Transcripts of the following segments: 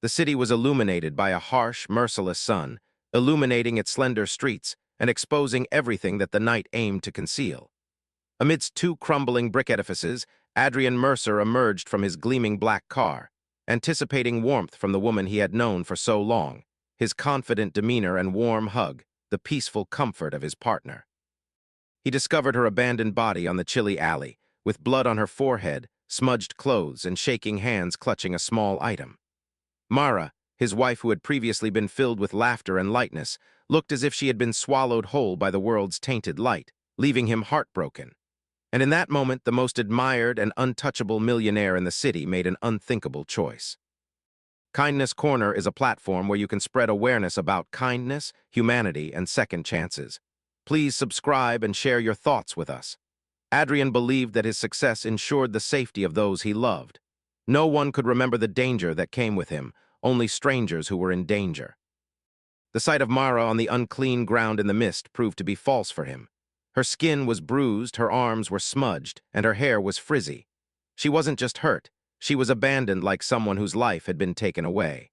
The city was illuminated by a harsh, merciless sun, illuminating its slender streets and exposing everything that the night aimed to conceal. Amidst two crumbling brick edifices, Adrian Mercer emerged from his gleaming black car, anticipating warmth from the woman he had known for so long, his confident demeanor and warm hug, the peaceful comfort of his partner. He discovered her abandoned body on the chilly alley, with blood on her forehead, smudged clothes, and shaking hands clutching a small item. Mara, his wife who had previously been filled with laughter and lightness, looked as if she had been swallowed whole by the world's tainted light, leaving him heartbroken. And in that moment, the most admired and untouchable millionaire in the city made an unthinkable choice. Kindness Corner is a platform where you can spread awareness about kindness, humanity, and second chances. Please subscribe and share your thoughts with us. Adrian believed that his success ensured the safety of those he loved. No one could remember the danger that came with him, only strangers who were in danger. The sight of Mara on the unclean ground in the mist proved to be false for him. Her skin was bruised, her arms were smudged, and her hair was frizzy. She wasn't just hurt, she was abandoned like someone whose life had been taken away.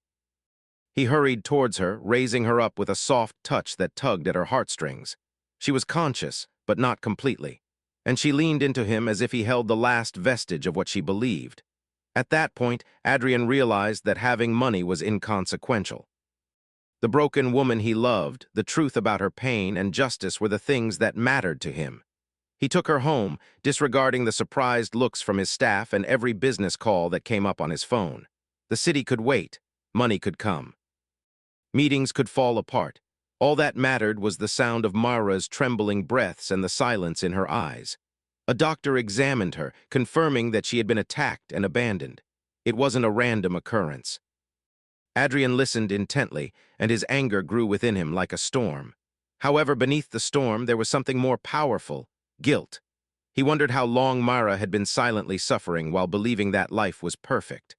He hurried towards her, raising her up with a soft touch that tugged at her heartstrings. She was conscious, but not completely, and she leaned into him as if he held the last vestige of what she believed. At that point, Adrian realized that having money was inconsequential. The broken woman he loved, the truth about her pain, and justice were the things that mattered to him. He took her home, disregarding the surprised looks from his staff and every business call that came up on his phone. The city could wait. Money could come. Meetings could fall apart. All that mattered was the sound of Mara's trembling breaths and the silence in her eyes. A doctor examined her, confirming that she had been attacked and abandoned. It wasn't a random occurrence. Adrian listened intently, and his anger grew within him like a storm. However, beneath the storm, there was something more powerful: guilt. He wondered how long Mara had been silently suffering while believing that life was perfect.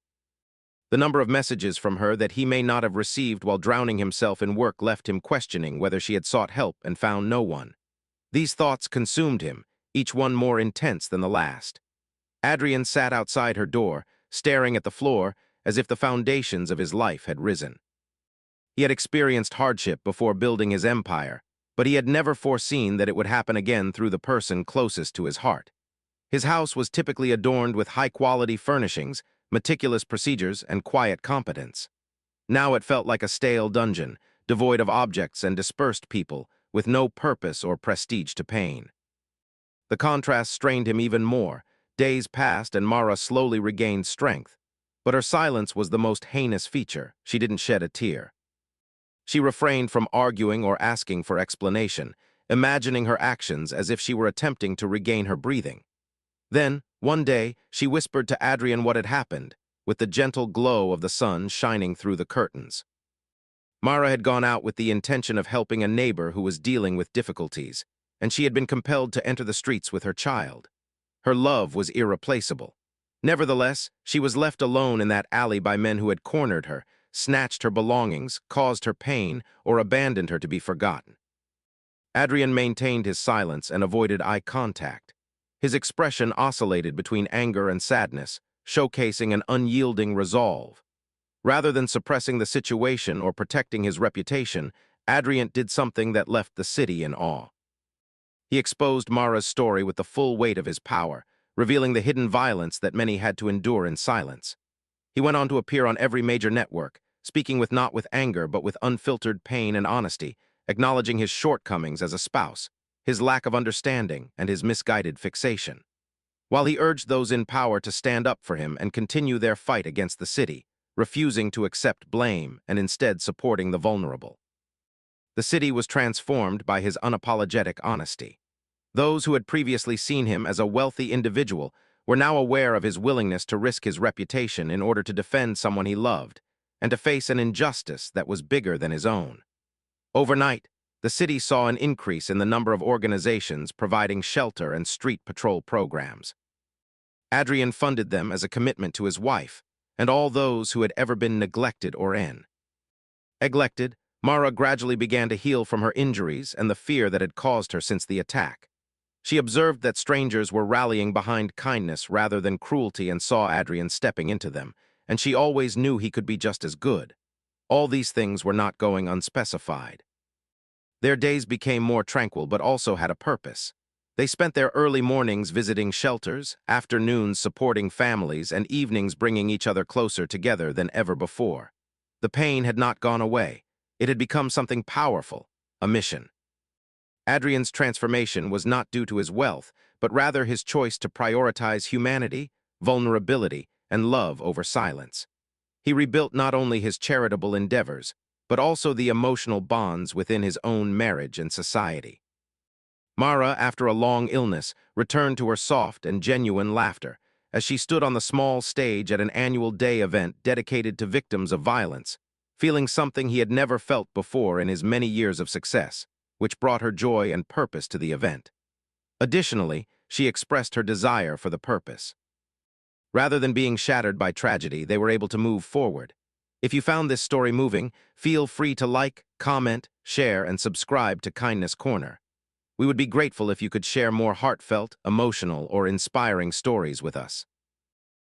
The number of messages from her that he may not have received while drowning himself in work left him questioning whether she had sought help and found no one. These thoughts consumed him, each one more intense than the last. Adrian sat outside her door, staring at the floor, as if the foundations of his life had risen. He had experienced hardship before building his empire, but he had never foreseen that it would happen again through the person closest to his heart. His house was typically adorned with high-quality furnishings, meticulous procedures, and quiet competence. Now it felt like a stale dungeon, devoid of objects and dispersed people, with no purpose or prestige to pain. The contrast strained him even more. Days passed and Mara slowly regained strength. But her silence was the most heinous feature. She didn't shed a tear. She refrained from arguing or asking for explanation, imagining her actions as if she were attempting to regain her breathing. Then, one day, she whispered to Adrian what had happened, with the gentle glow of the sun shining through the curtains. Mara had gone out with the intention of helping a neighbor who was dealing with difficulties, and she had been compelled to enter the streets with her child. Her love was irreplaceable. Nevertheless, she was left alone in that alley by men who had cornered her, snatched her belongings, caused her pain, or abandoned her to be forgotten. Adrian maintained his silence and avoided eye contact. His expression oscillated between anger and sadness, showcasing an unyielding resolve. Rather than suppressing the situation or protecting his reputation, Adrian did something that left the city in awe. He exposed Mara's story with the full weight of his power, revealing the hidden violence that many had to endure in silence. He went on to appear on every major network, speaking not with anger but with unfiltered pain and honesty, acknowledging his shortcomings as a spouse, his lack of understanding, and his misguided fixation. While he urged those in power to stand up for him and continue their fight against the city, refusing to accept blame and instead supporting the vulnerable. The city was transformed by his unapologetic honesty. Those who had previously seen him as a wealthy individual were now aware of his willingness to risk his reputation in order to defend someone he loved, and to face an injustice that was bigger than his own. Overnight, the city saw an increase in the number of organizations providing shelter and street patrol programs. Adrian funded them as a commitment to his wife and all those who had ever been neglected or neglected. Mara gradually began to heal from her injuries and the fear that had caused her since the attack. She observed that strangers were rallying behind kindness rather than cruelty and saw Adrian stepping into them, and she always knew he could be just as good. All these things were not going unspecified. Their days became more tranquil but also had a purpose. They spent their early mornings visiting shelters, afternoons supporting families, and evenings bringing each other closer together than ever before. The pain had not gone away. It had become something powerful, a mission. Adrian's transformation was not due to his wealth, but rather his choice to prioritize humanity, vulnerability, and love over silence. He rebuilt not only his charitable endeavors, but also the emotional bonds within his own marriage and society. Mara, after a long illness, returned to her soft and genuine laughter as she stood on the small stage at an annual day event dedicated to victims of violence, feeling something he had never felt before in his many years of success, which brought her joy and purpose to the event. Additionally, she expressed her desire for the purpose. Rather than being shattered by tragedy, they were able to move forward. If you found this story moving, feel free to like, comment, share, and subscribe to Kindness Corner. We would be grateful if you could share more heartfelt, emotional, or inspiring stories with us.